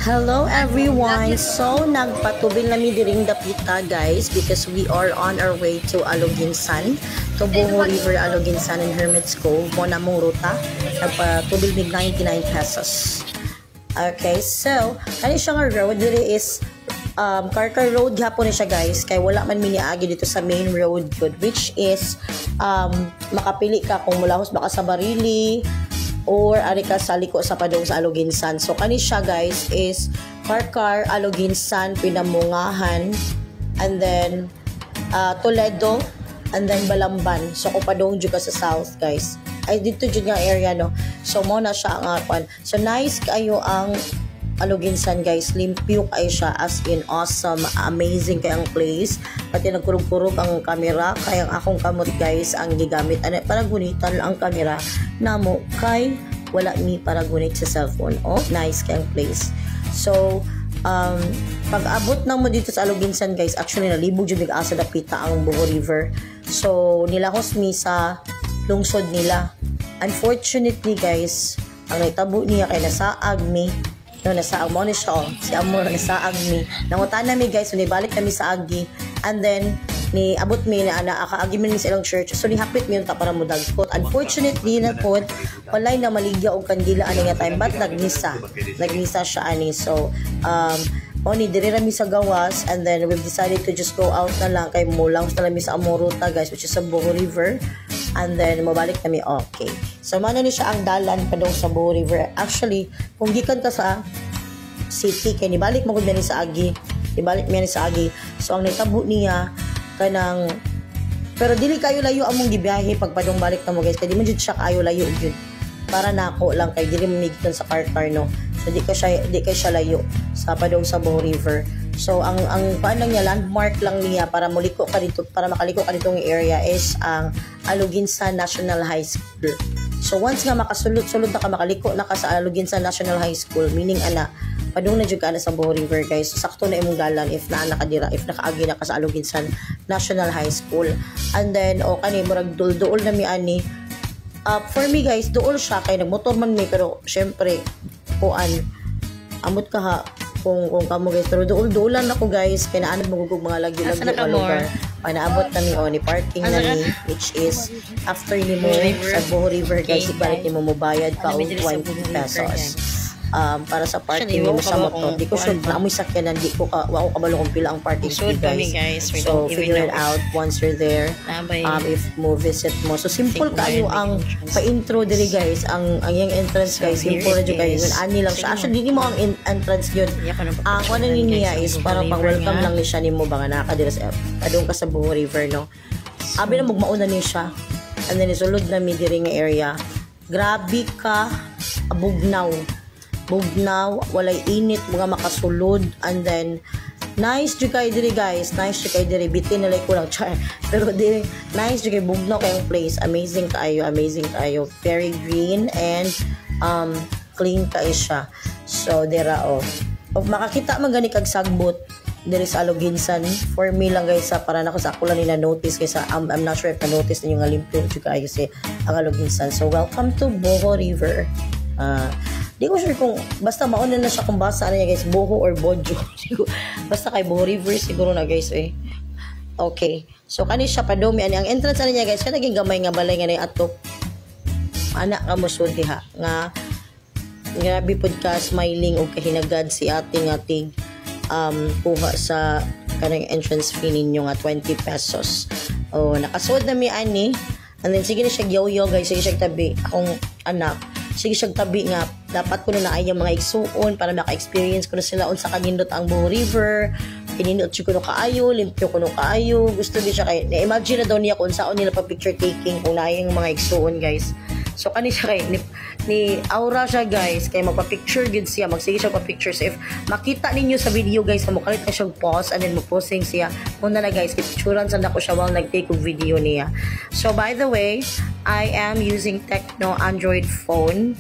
Hello everyone! So, nagpatubil nami diring dapita guys because we are on our way to Aloginsan, to Boho River, Aloginsan and Hermit's Cove. Muna mong ruta, nagpatubil mig 99 pesos. Okay, so, kani siya nga road, diri is Carcar Road hapon na siya guys, kay wala man miniagi dito sa main road good, which is makapili ka kung mulahos baka sa Barili, or ari ka sa liko sa padong sa Aloginsan. So kani siya guys is Carcar, Aloginsan, Pinamungahan, and then Toledo, and then Balamban. So kung padong jud ka sa south guys, ay dito jud nga area no. So mo na siya ang kwan. So nice kayo ang Aloginsan guys, limpyo kayo siya, as in awesome, amazing kay ang place. Pati nagkurog-kurog ang camera, kaya ang akong kamot guys ang gigamit para gunitan ang camera namo kay wala ni para gunit sa cellphone. Oh, nice kay ang place. So pag abot na mo dito sa Aloginsan guys, actually nalibog jud asa dapita ang Boho River. So nilahos mi sa lungsod nila. Unfortunately guys, ang naitabo niya kay nasaag mi. No, nasaag mo ni siya, si Amor nasaag mi. Nangutan na mi guys, so nibalik kami sa Agi, and then ni abot mi na akaagi mi sa ilang church, so nihapit mi yung para mo dagkot. Unfortunately na po, walay na maligya og kandila ani nga time, but nagnisa siya ani. So ni diri ra mi sa gawas, and then we've decided to just go out na lang kay mulang sa mi sa Amoruta guys, which is sa Boho River, and then mabalik kami. Okay, so mano ni siya ang dalan padong sa Boho River. Actually kung gikan ka sa city kay nibalik mo gud ni sa Agi, ibalik mi ni sa Agi. So ang nitabo niya kanang, pero dili kayo layo among gibiyahe pagpadong balik na mo guys, kay di man jud siya kayo layo jud, para nako lang kay dili mo migiton sa Carcar no. So di kay siya layo sa padong sa Boho River. So ang paano niya, landmark lang niya para muliko ka dito, para makaliko ka ditong area is ang Aloginsan National High School. So once nga makasulod na ka, makaliko na ka sa Aloginsan National High School, meaning padung na jud ka na sa Boho River guys. So, sakto na imong dalan if nakadira, if nakaagi na ka sa Aloginsan National High School. And then kani murag dul-duol na mi ani. For me guys, duol siya kay nagmotor man mi, pero syempre amot ka ha kung kamo guys, pero duol-duolan ako guys, kay naanad magugog mga lagyo-lagyo nga lugar. Naabot na mi ni parking na ni, which is after ni mo sa Boho River guys, ibalik ni mo mubayad ka og 20 pesos. Para sa parking mo sa motor. Di ko sure na amoy sakyanan, di ko wako kabalo kung pila ang parking fee guys. So figure it out once you're there, if mo visit mo. So simple kayo ang pa-intro diri guys, ang yung entrance guys, simple na jud kayo, ani lang siya. Actually di mo ang entrance yun, ang ano niya is para pang welcome lang ni siya nimo ba nga nakadira sa adong ka sa Boho River no. Abi na magmauna ni siya, and then isulod na mi diri nga area. Grabe ka bugnaw, walay init, mga makasulod, and then nice jud kay diri guys, nice jud kay diri, bitin nalay ko lang char, pero diri nice jud kay bugnaw kay ang place, amazing kayo, very green and clean kay siya. So dira makakita man gani kag sagbot diri sa Aloginsan, for me lang guys para nako sa ako lang nila notice kaysa I'm not sure if na notice ninyo nga limpyo jud kayo si ang Aloginsan. So welcome to Boho River. Di ko sure kung basta mauna na siya kung basa na niya guys, Boho or Bojo. Basta kay Boho River siguro na guys Okay, so kani siya padomi ani ang entrance ani niya guys, kaya naging gamay nga balay nga ni ato anak ka mo sulti ha nga grabe pod ka smiling og kahinagad si ating kuha sa kanang entrance fee ninyo nga 20 pesos. Nakasuod na mi ani, and then sige na siya yo guys, sige siya tabi akong anak, sige siya tabi nga dapat ko na ay yung mga igsuon para maka-experience ko na sila unsa kanindot ang Boho River, kinindot siya ko kaayo, limpyo ko kaayo, gusto di siya kay na-imagine na daw niya kung saan nila pa picture taking kung na yung mga igsuon guys. So kani siya kay ni aura siya guys, kay magpa-picture gid siya, magsige siya pa-picture. So if makita ninyo sa video guys, kamukalit na siyang pause and then mo-posting siya muna na guys, picturean sa nako siya while nag-take og video niya. So by the way, I am using Tecno Android phone,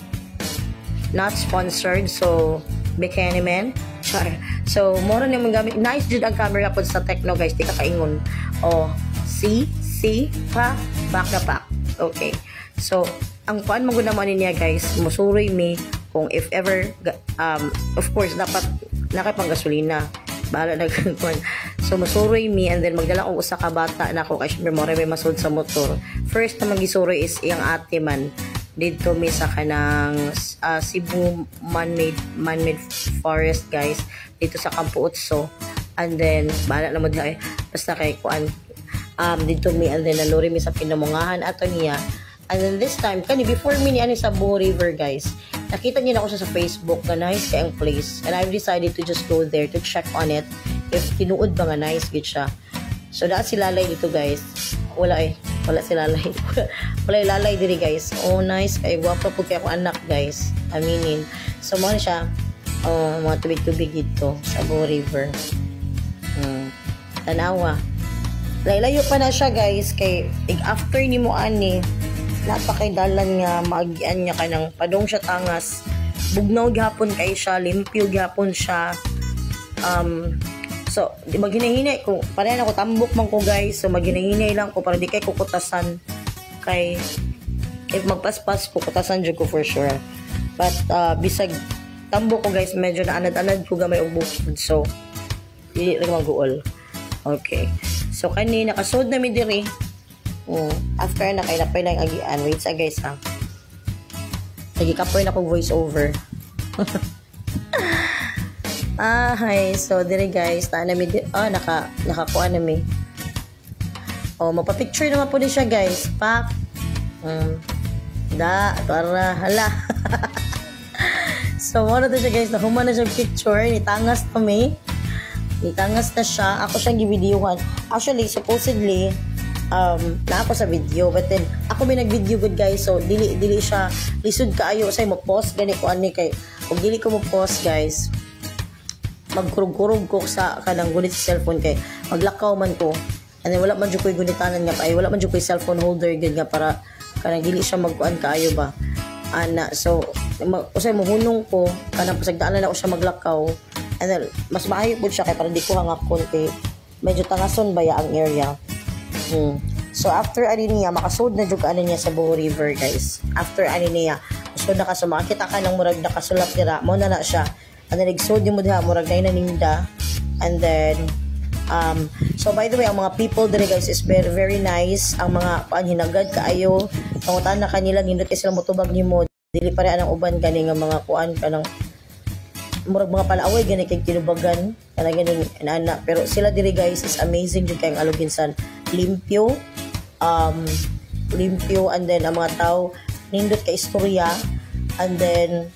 not sponsored, so Bikini Man. So mura na mong gamit, nice jud ang camera pod sa Tecno guys, di ka kaingon. See pa back na back. Okay, so ang kuan mo naman niya guys, musuroy mi kung if ever of course dapat nakapang gasolina bahala na kuan. So masuroy mi and then magdala og usa ka bata nako kay syempre mo may masud sa motor. First na magisuroy is iyang ate man dito mi sa kanang Cebu man-made forest guys dito sa Campo Utso. And then bahala na mo diha basta kay kuan dito mi and then naluri mi sa pinamungahan ato niya. And then this time kani before mi ni ani sa Boho River guys, nakita niyo na ako sa Facebook na nice kay ang place and I've decided to just go there to check on it if tinuod ba nga nice gid siya. So daat si Lalay dito guys, wala si Lalay wala Lalay diri guys. Oh nice kay guwapo pud kay ako anak guys, aminin. So mo siya mga tubig-tubig dito sa Boho River. Tanawa layo pa na siya guys kay after ni mo ani napakay dalan nga maagian niya kanang padong siya tangas, bugnaw gyapon kay siya, limpyo gyapon siya. So di maghinahinay ko pareha ako tambok man ko guys, so maghinahinay lang ko para di kay kukutasan kay if magpaspas kukutasan jud ko for sure. But bisag tambok ko guys medyo naanad-anad ko gamay og bukod, so dili lang maguol. Okay, so kani nakasud na mi diri. After na kay napay lang agian. Wait sa guys ha. Lagi kapoy na kong voice over. Hi. So dire guys, taan nami nakakuha nami. Mapapicture naman po din siya guys. Pak. Para hala. So wala to siya guys, nahuman na siya picture, nitangas kami. Nitangas na siya. Ako siyang gi-videohan. Actually, supposedly na ako sa video, but then ako may nag-video good guys, so dili siya lisod kaayo say mo post gani ko ani kay ug dili ko mo post guys magkurog-kurog ko sa kanang gunit sa cellphone kay maglakaw man ko and then wala man jud koy gunitanan nga ay wala man jud koy cellphone holder gid nga para kanang dili siya magkuan kaayo ba ana. So usay mo hunong ko kanang pasagdaanan na ko siya maglakaw and then mas maayo pud siya kay para di ko hangakon kay medyo tangason ba ya ang area. So after ani niya makasud na jud ani niya sa Boho River guys. After ani niya usod na ka so makita ka nang murag nakasulap dira mo na siya. And then nagsud mo diha murag na ninda. And then so by the way ang mga people diri guys is very very nice. Ang mga hinagad kaayo pangutan na kanila nindot kay sila motubag nimo dili pare anang uban gani nga mga kuan kanang murag mga palaaway gani kay tinubagan kana gani ana pero sila diri guys is amazing jud kay ang Aloginsan. Limpyo and then ang mga tao nindot ka istorya and then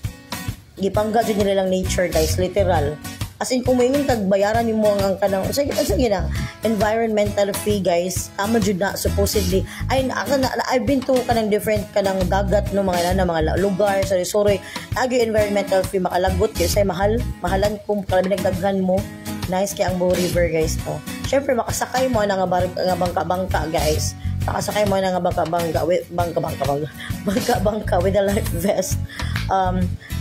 gipangga jud nila lang nature guys, literal as in kung moingon kag bayaran nimo ang kanang sige na environmental fee guys tama jud na supposedly ay I've been to kanang different kanang dagat no mga lugar sa resort agi environmental fee makalagot kay say mahalan kung kalabinagdaghan mo. Nice kay ang Boho River guys to. Syempre makasakay mo na nga bangka guys. Makasakay mo na nga bangka with a life vest.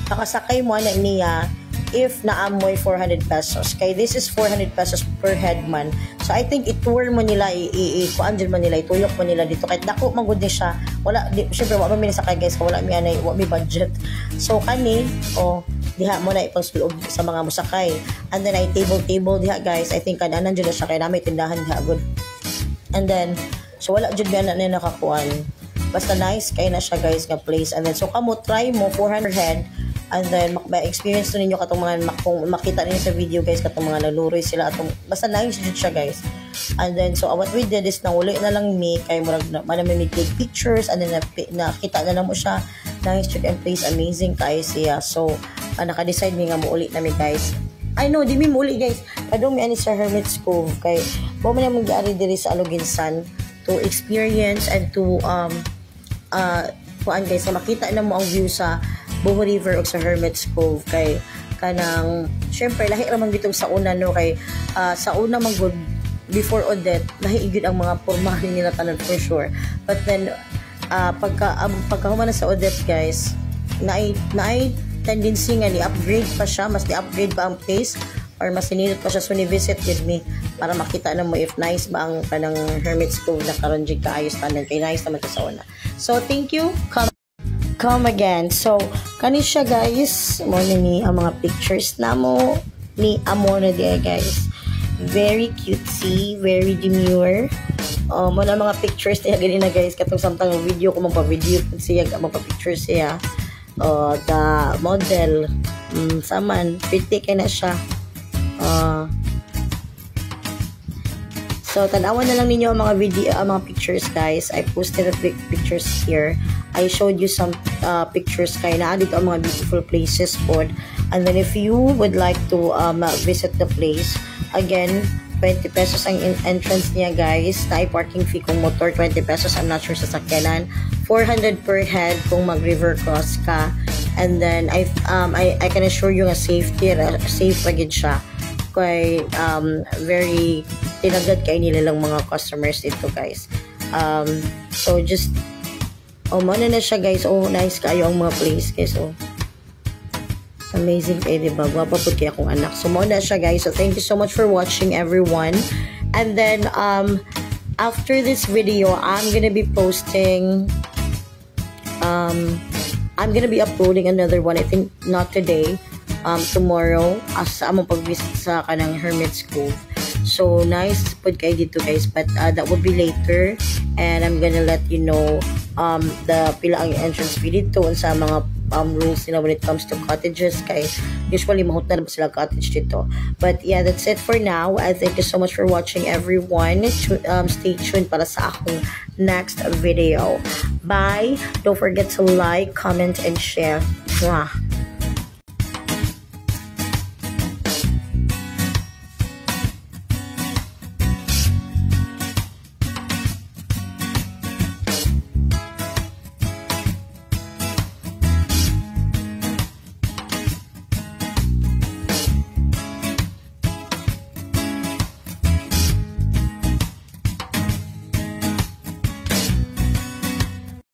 Makasakay mo na niya if naamoy 400 pesos. Kay this is 400 pesos per head man. So I think i-tour mo nila kuan dyan man nila ituyok mo nila dito kahit dako man gud ni siya. Wala syempre wa man sakay guys wala mi anay wa mi budget. So kani diha mo na ipangsulod sa mga musakay. And then ay table diha guys. I think kananan jud siya kay namay tindahan diha good. And then so wala jud na nakakuan. Basta nice kay na siya guys nga place. And then so kamo try mo 400 head. And then experience to ninyo katong mga kung makita niyo sa video guys katong mga naluroy sila atong basta nice jud siya guys. And then so what we did is nanguli na lang mi kay murag man mi take pictures and then nakita na mo siya nice jud and place amazing kay siya. So naka-decide mi nga muuli na mi guys. I know di mi muuli guys. Kadong mi ani sa Hermit's Cove kay mo man mo giari diri sa Aloginsan to experience and to kuan guys so makita na mo ang view sa Boho River o sa Hermit's Cove kay kanang syempre lahi ra man bitong sa una no kay sa una man good before Odette lahi gyud ang mga pormahan nila tanan for sure. But then pagkahuman na sa Odette guys naay tendency nga ni upgrade pa siya, mas ni upgrade pa ang place or mas sinilot pa siya so ni visit with me para makita na mo if nice ba ang kanang Hermit's Cove na karon jig kaayos tanan kay nice naman sa una. So thank you. come again. So kani siya guys, mo ni ang mga pictures na mo ni amo na dia guys. Very cutesy, very demure. Mo na mga pictures niya gani na guys, katong samtang video ko magpa-video siya, magpa-picture siya. The model saman pretty kay na siya. So, tanawan na lang ninyo ang mga video, mga pictures, guys. I posted the pictures here. I showed you some pictures kay na dito ang mga beautiful places po. And then, if you would like to visit the place, again, 20 pesos ang entrance niya, guys. Na parking fee kung motor, 20 pesos. I'm not sure sa sakyanan. 400 per head kung mag-river cross ka. And then, I can assure you nga safe agad siya. Kay very tinagad kay nila lang mga customers dito guys. So just mana na siya guys. Nice kayo ang mga place guys. Amazing kayo, diba? Gwapa po kaya akong anak. So mana siya guys. So thank you so much for watching everyone. And then after this video I'm gonna be posting I'm gonna be uploading another one. I think not today, tomorrow as among pag-visit sa kanang Hermit's Cove. So nice pud kay dito guys, but that would be later, and I'm gonna let you know the pila ang entrance fee dito sa mga rules nila when it comes to cottages, kay usually mahot na sila cottage dito. But yeah, that's it for now. I thank you so much for watching everyone. Stay tuned para sa akong next video. Bye. Don't forget to like, comment, and share. Mwah.